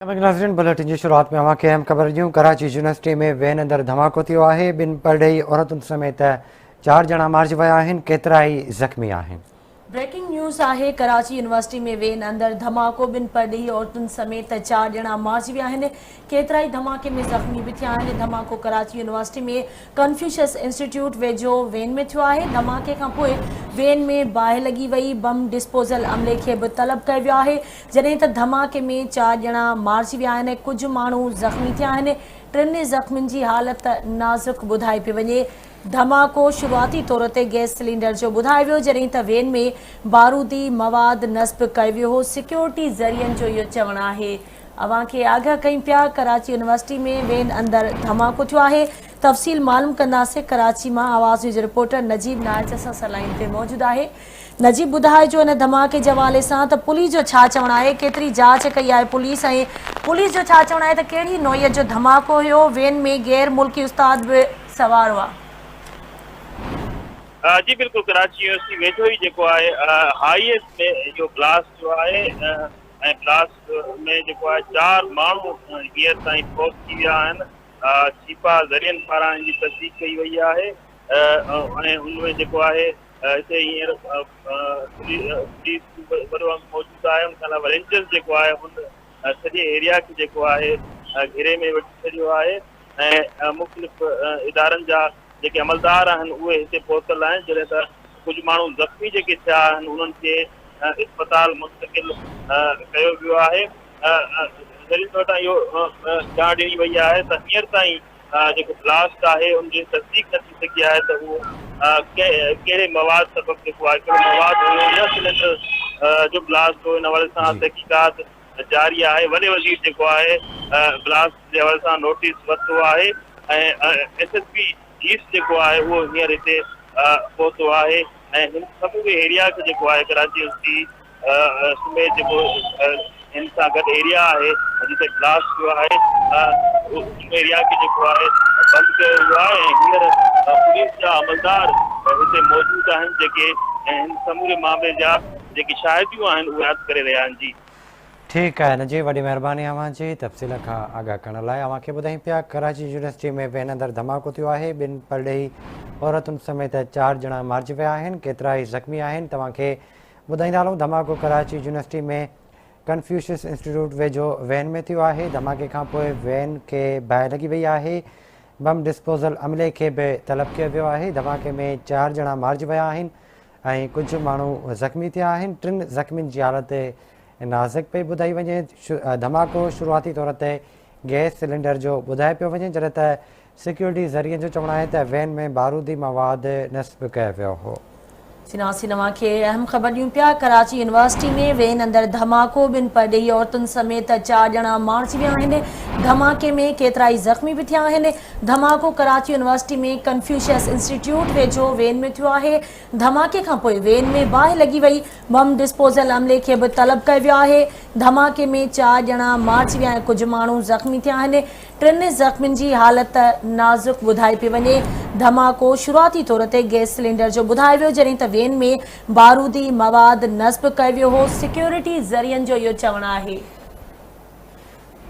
नाज़रीन बुलेटिन जी शुरुआत में अवांखे अहम ख़बर ॾियूं। कराची यूनिवर्सिटी में वैन अंदरि धमाको थियो आहे। ॿिनि परॾेही औरतुनि समेत 4 ॼणा मारिजी विया आहिनि, केतिरा ई ज़ख़्मी आहिनि। ब्रेकिंग न्यूज़ आहे। कराची यूनिवर्सिटी में वेन अंदर धमाको, 2 परॾेही औरतुनि समेत 4 ॼणा मारिजी विया आहिनि, केतिरा ई धमाके में ज़ख़्मी बि थिया आहिनि। धमाको कराची यूनिवर्सिटी में कन्फ्यूशियस इंस्टीट्यूट वेझो वेन में थियो आहे। धमाके खां पोइ वेन में बाहि लॻी वई। बम डिस्पोज़ल अमले खे बि तलब कयो वियो आहे, जॾहिं त धमाके में 4 ॼणा मारिजी विया आहिनि। कुझु माण्हू ज़ख़्मी थिया आहिनि। 3 ज़ख़्मियुनि जी हालत नाज़ुक ॿुधाई पई वञे। धमाको शुरुआती तौर ते गैस सिलेंडर जो ॿुधायो वियो, जॾहिं त वेन में बारूदी मवाद नस्ब कयो वियो हो। सिक्योरिटी ज़रियनि जो इहो चवणु आहे। अव्हांखे आगाह कयूं पिया, कराची यूनिवर्सिटी में वेन अंदरि धमाको थियो आहे। तफ़सील मालूम कंदासीं। कराची मां आवाज़ न्यूज़ रिपोर्टर नजीब नाइच असां सां लाइन ते मौजूदु आहे। नजीब, ॿुधाइजो हिन धमाके जे हवाले सां त पुलिस जो छा चवणु आहे, केतिरी जांच कई आहे पुलिस, ऐं पुलिस जो छा चवणु आहे त कहिड़ी नौइयत जो धमाको हुयो, वेन में गैर मुल्की उस्ताद बि सवार हुआ? जी बिल्कुल, कराची यूनिवर्सिटी वेझो ही जेको आहे हाईएस्ट में जो ब्लास्ट जो आहे ऐं ब्लास्ट में जेको आहे 4 माण्हू हींअर ताईं फौत थी विया आहिनि। छीपा ज़रियनि पारां जी तस्दीक कई वई आहे ऐं उनमें जेको आहे हिते हींअर पुलिस मौजूदु आहे। उन खां अलावा रेंजर्स जेको आहे हुन सॼे एरिया खे जेको आहे घेरे में वठी छॾियो आहे ऐं मुख़्तलिफ़ इदारनि जा जेके अमलदार आहिनि उहे हिते पहुतल आहिनि। जॾहिं त कुझु माण्हू ज़ख़्मी जेके थिया आहिनि उन्हनि खे इस्पताल मुंतक़िल कयो वियो आहे। वटां इहो ॼाण ॾिनी वई आहे त हींअर ताईं जेको ब्लास्ट आहे उनजी तस्दीक न थी सघी आहे त उहो कहिड़े मवाद सबबु जेको आहे कहिड़ो मवाद हुयो या सिलेंडर जो ब्लास्ट हो। इन हवाले सां तहक़ीक़ात जारी आहे। वॾे वज़ीर जेको आहे ब्लास्ट जे हवाले सां नोटिस वरितो आहे ऐं SSP ईस्ट जेको आहे उहो हींअर हिते पहुतो आहे ऐं हिन समूरे एरिया खे जेको आहे कराची यूनिवर्सिटी समेत जेको हिन सां गॾु एरिया आहे जिते ब्लास्ट थियो आहे उन एरिया खे जेको आहे बंदि कयो वियो आहे ऐं हींअर पुलिस जा अमलदार हिते मौजूदु आहिनि जेके हिन समूरे मामले जा जेकी शाहिदियूं आहिनि उहे यादि करे रहिया आहिनि। जी ठीकु आहे नजीब, वॾी महिरबानी अव्हांजी तफ़सील खां आगाह करण लाइ। अव्हांखे ॿुधायूं पिया कराची यूनिवर्सिटी में वेन अंदरि धमाको थियो आहे। 2 परॾेही औरतुनि समेत 4 ॼणा मारिजी विया आहिनि, केतिरा ई ज़ख़्मी आहिनि। तव्हांखे ॿुधाईंदा हलूं, धमाको कराची यूनिवर्सिटी में कन्फ्यूशियस इंस्टीट्यूट वेझो वैन में थियो आहे। धमाके खां पोइ वैन खे बाहि लॻी वई आहे। बम डिस्पोज़ल अमले खे बि तलब कयो वियो आहे। धमाके में 4 ॼणा मारिजी विया आहिनि ऐं कुझु माण्हू ज़ख़्मी थिया आहिनि। 3 ज़ख़्मियुनि जी हालत नाज़ुक पई ॿुधाई वञे। धमाको शुरुआती तौर ते गैस सिलेंडर जो ॿुधाए पियो वञे, जॾहिं त सिक्योरिटी ज़रियनि जो चवणु आहे त वैन में बारूदी मवाद नस्ब कयो वियो हो। नवां खे अहम ख़बर ॾियूं पिया। कराची यूनिवर्सिटी में वेन अंदरि धमाको, 2 परॾेही औरतुनि समेत 4 ॼणा मारिजी विया आहिनि। धमाके में केतिरा ई ज़ख़्मी बि थिया आहिनि। धमाको कराची यूनिवर्सिटी में कन्फ्यूशियस इंस्टीट्यूट वेझो वेन में थियो आहे। धमाके खां पोइ वेन में बाहि लॻी वई। बम डिस्पोज़ल अमले खे बि तलब कयो वियो आहे। धमाके में 4 ॼणा मारिजी विया आहिनि। कुझु माण्हू ज़ख़्मी थिया आहिनि। 3 ज़ख़्मियुनि जी हालत नाज़ुक ॿुधाई पई वञे। धमाको शुरुआती तौर ते गैस सिलेंडर जो ॿुधायो वियो, जॾहिं त वेन में बारूदी मवाद नस्ब कयो वियो हो। सिक्योरिटी ज़रियनि जो इहो चवणु आहे।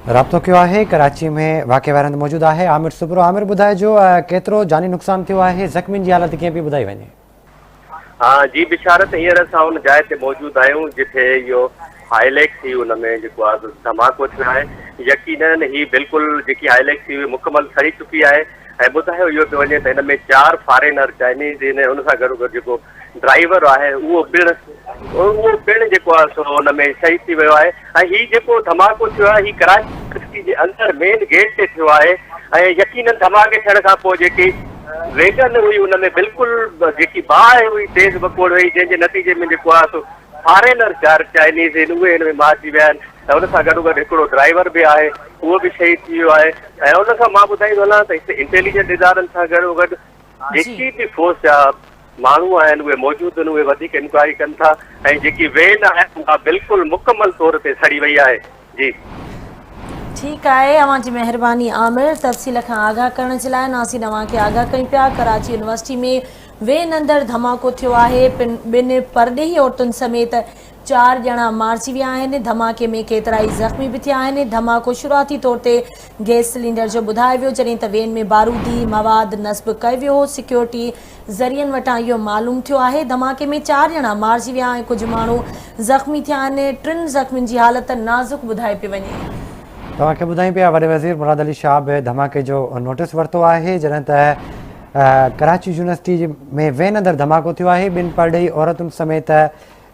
राब्तो कयो आहे कराची में वाक़िए वारंद मौजूदु आहे आमिर सुबरो। आमिर, ॿुधाइजो केतिरो जानी नुक़सान थियो आहे, ज़ख़्मियुनि जी हालत कीअं पई ॿुधाई वञे? जी बिशारत, हींअर असां हुन जाइ ते मौजूदु आहियूं जिथे इहो हाईलैक्स ही उनमें जेको आहे धमाको थियो आहे। यकीनन ही बिल्कुलु जेकी हाईलैक्स हुई मुकमल सड़ी चुकी आहे ऐं ॿुधायो इहो पियो वञे त हिन में 4 फॉरेनर चाइनीज़ आहिनि। उन सां गॾो गॾु जेको ड्राइवर आहे उहो पिणु जेको आहे सो हुन में शहीद थी वियो आहे। ऐं हीउ जेको धमाको थियो आहे हीउ कराची यूनिवर्सिटी जे अंदरि मेन गेट ते थियो आहे ऐं यकीनन धमाके थियण खां पोइ जेकी वेगन हुई उन में बिल्कुलु जेकी बाहि हुई तेज़ बकोड़ हुई, जंहिंजे नतीजे में जेको आहे सो फॉरेनर 4 चाइनीज़ आहिनि उहे हिन में मारिजी विया आहिनि ऐं उन सां गॾो गॾु हिकिड़ो ड्राइवर बि आहे उहो बि शहीद थी वियो आहे। ऐं उन खां मां ॿुधाईंदो हलां त हिते इंटेलिजेंट इदारनि सां गॾो गॾु जेकी बि फोर्स जा माण्हू आहिनि उहे मौजूदु आहिनि, उहे वधीक इंक्वायरी कनि था ऐं जेकी वेन आहे उहा बिल्कुलु मुकमल तौर ते सड़ी वई आहे। जी ठीकु आहे, अव्हांजी महिरबानी आमिर तफ़सील खां आगाह करण जे लाइ। नासिन अव्हांखे आगाह कयूं पिया, कराची यूनिवर्सिटी में वेन अंदरि धमाको थियो आहे। 2 परॾेही औरतुनि समेत 4 ॼणा मारिजी विया आहिनि। धमाके में केतिराई ज़ख़्मी बि थिया आहिनि। धमाको शुरूआती तौर ते गैस सिलेंडर जो ॿुधायो वियो, जॾहिं त वेन में बारूदी मवाद नस्ब कयो वियो हो। सिक्योरिटी ज़रियनि वटां इहो मालूम थियो आहे। धमाके में 4 ॼणा मारिजी विया ऐं कुझु माण्हू ज़ख़्मी थिया आहिनि। 3 ज़ख़्मियुनि जी हालत नाज़ुक ॿुधाए पई वञे। तव्हांखे ॿुधायूं पिया वॾे वज़ीर मुराद अली शाह बि धमाके जो नोटिस वरितो आहे, जॾहिं त कराची यूनिवर्सिटी में वेन अंदरि धमाको थियो आहे। 2 परॾेही औरतुनि समेत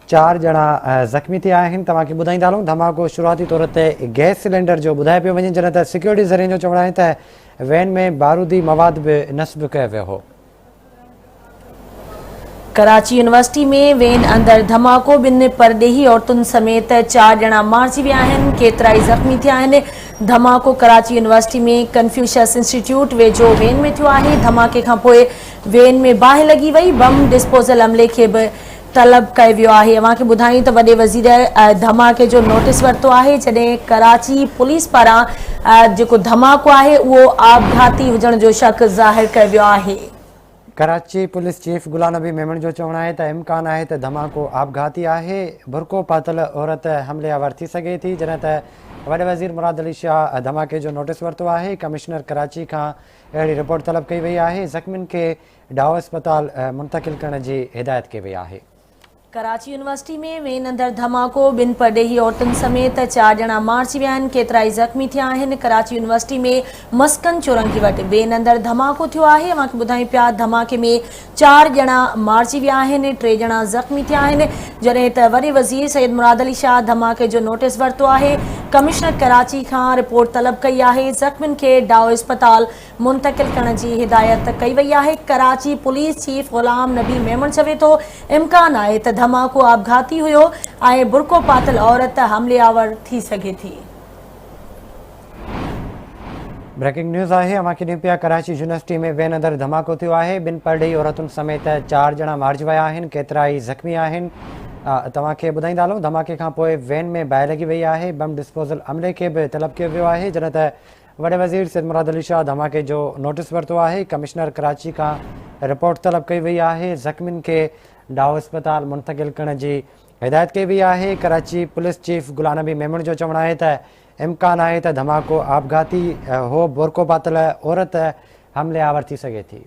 4 ॼणा ज़ख़्मी थिया आहिनि। तव्हांखे ॿुधाईंदा हलूं धमाको शुरूआती तौर ते गैस सिलेंडर जो ॿुधाए पियो वञे, जॾहिं त सिक्योरिटी ज़रिए जो चवणु आहे त वेन में बारूदी मवाद बि नस्ब कयो वियो हो। कराची यूनिवर्सिटी में वेन अंदर धमाको, 2 परॾेही औरतुनि समेत 4 ॼणा मारिजी विया आहिनि, केतिराई ज़ख़्मी थिया आहिनि। धमाको कराची यूनिवर्सिटी में कन्फ्यूशियस इंस्टीट्यूट वेझो वेन में थियो आहे। धमाके खां पोइ वेन में बाहि लॻी वई। बम डिस्पोज़ल अमले खे बि तलब कयो वियो आहे। अव्हांखे ॿुधायूं त वॾे वज़ीर धमाके जो नोटिस वरितो आहे, जॾहिं कराची पुलिस पारां जेको धमाको आहे उहो आपघाती हुजण जो शक ज़ाहिर कयो वियो आहे। कराची पुलिस चीफ गुलाम नबी मेमण जो चवणु आहे त इम्कान आहे त धमाको आपघाती आहे। बुरको पातल औरत हमलेआवर थी सघे थी, जॾहिं त वॾे वज़ीर मुराद अली शाह धमाके जो नोटिस वरितो आहे। कमिश्नर कराची खां अहिड़ी रिपोर्ट तलब कई वई आहे। ज़ख़्मियुनि खे डाओ अस्पताल मुंतक़िल करण जी हिदायत कई वई आहे। कराची यूनिवर्सिटी में वेन अंदर धमाको, 2 परॾेही औरतुनि समेत 4 ॼणा मारिजी विया आहिनि, केतिराई ज़ख़्मी थिया आहिनि। कराची यूनिवर्सिटी में मस्कन चौरंगी वटि वेन अंदर धमाको थियो आहे। अव्हांखे ॿुधायूं पिया धमाके में 4 ॼणा मारिजी विया आहिनि, 3 ॼणा ज़ख़्मी थिया आहिनि, जॾहिं त वॾे वज़ीर सैयद मुराद अली शाह धमाके जो नोटिस वरितो आहे। कमिश्नर कराची खां रिपोर्ट तलब कई आहे। ज़ख़्मियुनि खे डाओ अस्पताल मुंतक़िल करण जी हिदायत कई वई आहे। कराची पुलिस चीफ गुलाम नबी मेमण चवे थो इम्कान आहे त धमाको आपघाती हुयो ऐं बुरको पातल औरत हमलेआवर थी सघे थी। ब्रेकिंग न्यूज़ आहे। अव्हांखे ॾियूं पिया कराची यूनिवर्सिटी में वेन अंदरि धमाको थियो आहे। 2 परॾेही औरतुनि समेत 4 ॼणा मारिजी विया आहिनि, केतिराई ज़ख़्मी आहिनि। तव्हांखे ॿुधाईंदा हलूं धमाके खां पोइ वेन में बाहि लॻी वई आहे। बम डिस्पोज़ल अमले खे बि तलब कयो वियो आहे, जॾहिं त वॾे वज़ीर सैयद मुराद अली शाह धमाके जो नोटिस वरितो आहे। कमिश्नर कराची खां रिपोर्ट तलब कई वई आहे। ज़ख़्मियुनि खे डाओ अस्पताल मुंतक़िल करण जी हिदायत कई वई आहे। कराची पुलिस चीफ गुलाम नबी मेमण जो चवणु आहे त इम्कान आहे त धमाको आपघाती हो। बुरको पातल औरत हमलेआवर थी सघे थी।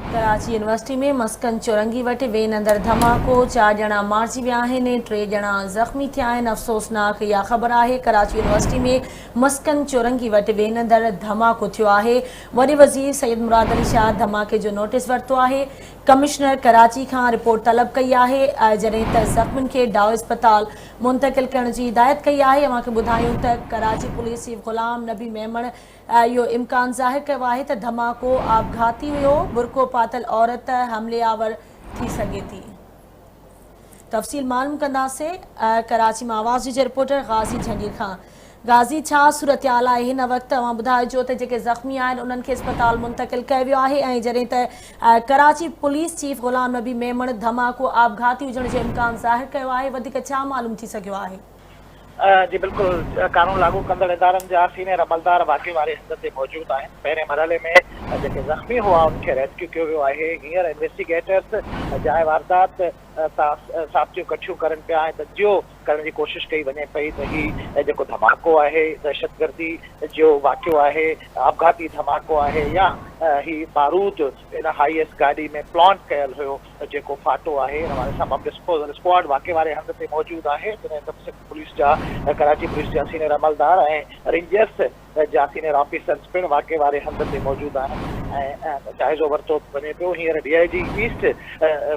कराची यूनिवर्सिटी में मस्कन चौरंगी वटि वेन अंदर धमाको, 4 ॼणा मारिजी विया आहिनि, 3 ॼणा ज़ख़्मी थिया आहिनि। अफ़सोसनाक इहा ख़बर आहे। कराची यूनिवर्सिटी में मस्कन चौरंगी वटि वेन अंदर धमाको थियो आहे। वॾे वज़ीर सैयद मुराद अली शाह धमाके जो नोटिस वरितो आहे। कमिश्नर कराची खां रिपोर्ट तलब कई आहे, जॾहिं त ज़ख़्मियुनि खे डाओ अस्पताल मुंतक़िल करण जी हिदायत कई आहे। अव्हांखे ॿुधायूं त कराची पुलिस चीफ गुलाम नबी मेमण इहो इम्कान ज़ाहिर कयो आहे त धमाको आपघाती हुयो। बुरको पातल औरत हमलेआवर थी सघे थी। तफ़सील मालूम कंदासीं कराची में आवाज़ जी रिपोर्टर गाज़ी जहांगीर खां। गाज़ी, छा सूरतहाल आहे हिन वक़्तु? तव्हां ॿुधाइजो त जेके ज़ख़्मी आहिनि उन्हनि खे अस्पताल मुंतक़िल कयो वियो आहे, ऐं जॾहिं त कराची पुलिस चीफ गुलाम नबी मेमण धमाको आपघाती हुजण जो इम्कान ज़ाहिर कयो आहे, वधीक छा मालूम थी सघियो आहे? जी बिल्कुलु, कानून लागू कंदड़ इदारनि जा सीनियर अमलदार वाक़े वारे हंध ते मौजूदु आहिनि। पहिरें मरहले में जेके ज़ख़्मी हुआ उनखे रेस्क्यू कयो वियो आहे। हींअर इन्वेस्टिगेटर्स जाइ वारदात साबितियूं कठियूं करनि पिया ऐं तजियो करण जी कोशिशि कई वञे पई त हीउ जेको धमाको आहे दहशतगर्दी जो वाक़ियो आहे, आपघाती धमाको आहे, या हीउ बारूद इन हाईएस गाॾी में प्लांट कयल हुयो जेको फाटो आहे। हिन वारे सां बम डिस्पोज़ल स्क्वाड वाक़े वारे हंध ते मौजूदु आहे। पुलिस जा कराची पुलिस जा सीनियर अमलदार ऐं रेंजर्स जा सीनियर ऑफिसर्स पिणु वाक़े वारे हंध ते मौजूदु आहिनि ऐं जाइज़ो वरितो वञे पियो। हींअर DIG ईस्ट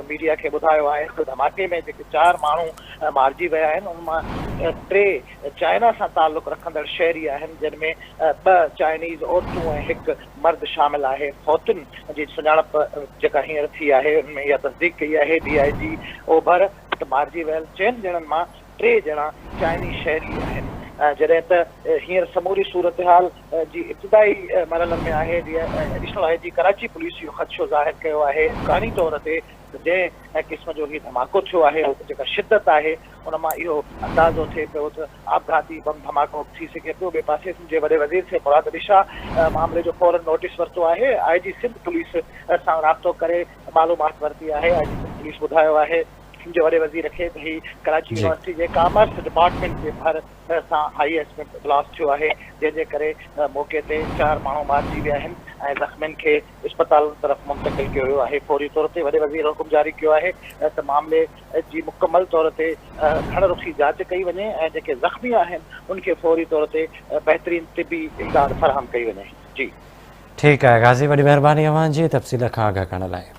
मीडिया खे ॿुधायो आहे त धमाके में जेके 4 माण्हू मारिजी विया आहिनि उन मां 3 चाइना सां ताल्लुक़ रखंदड़ शहरी आहिनि, जिन में 2 चाइनीज़ औरतूं ऐं 1 मर्द शामिल आहे। फौतुनि जी सुञाणप जेका हींअर थी आहे उनमें इहा तस्दीक कई आहे DIG ओभर त मारिजी वियल 4 ॼणनि मां 3 ॼणा चाइनीज़ शहरी आहिनि। जॾहिं त हींअर समूरी सूरत हाल जी इब्तिदाई मरहलनि में आहे। एडिशनल IG कराची पुलिस इहो ख़दशो ज़ाहिर कयो आहे इम्कानी तौर ते जंहिं क़िस्म जो हीउ धमाको थियो आहे, जेका शिदत आहे उन मां इहो अंदाज़ो थिए पियो त आपघाती बम धमाको थी सघे पियो। ॿिए पासे जे वॾे वज़ीर से मुराद अली शाह मामले जो फौरन नोटिस वरितो आहे। IG सिंध पुलिस सां राब्तो करे मालूमात वरिती आहे। IG सिंध पुलिस ॿुधायो आहे जो वॾे वज़ीर खे त ही कराची जी। यूनिवर्सिटी जे कॉमर्स डिपार्टमेंट जे भर सां हाईएस्ट में ब्लास्ट थियो आहे, जंहिंजे करे मौक़े ते 4 माण्हू मारिजी विया आहिनि ऐं ज़ख़्मियुनि खे इस्पताल तरफ़ मुंतक़िल कयो वियो आहे। फौरी तौर ते वॾे वज़ीर हुकुम जारी कयो आहे त मामले जी मुकमल तौर ते घणरुखी जांच कई वञे ऐं जेके ज़ख़्मी आहिनि उनखे फौरी तौर ते बहितरीन तिबी इमदाद फ़राहम कई वञे। जी ठीकु आहे गाज़ी, वॾी महिरबानी अव्हां जी तफ़सील खां आगाह करण लाइ।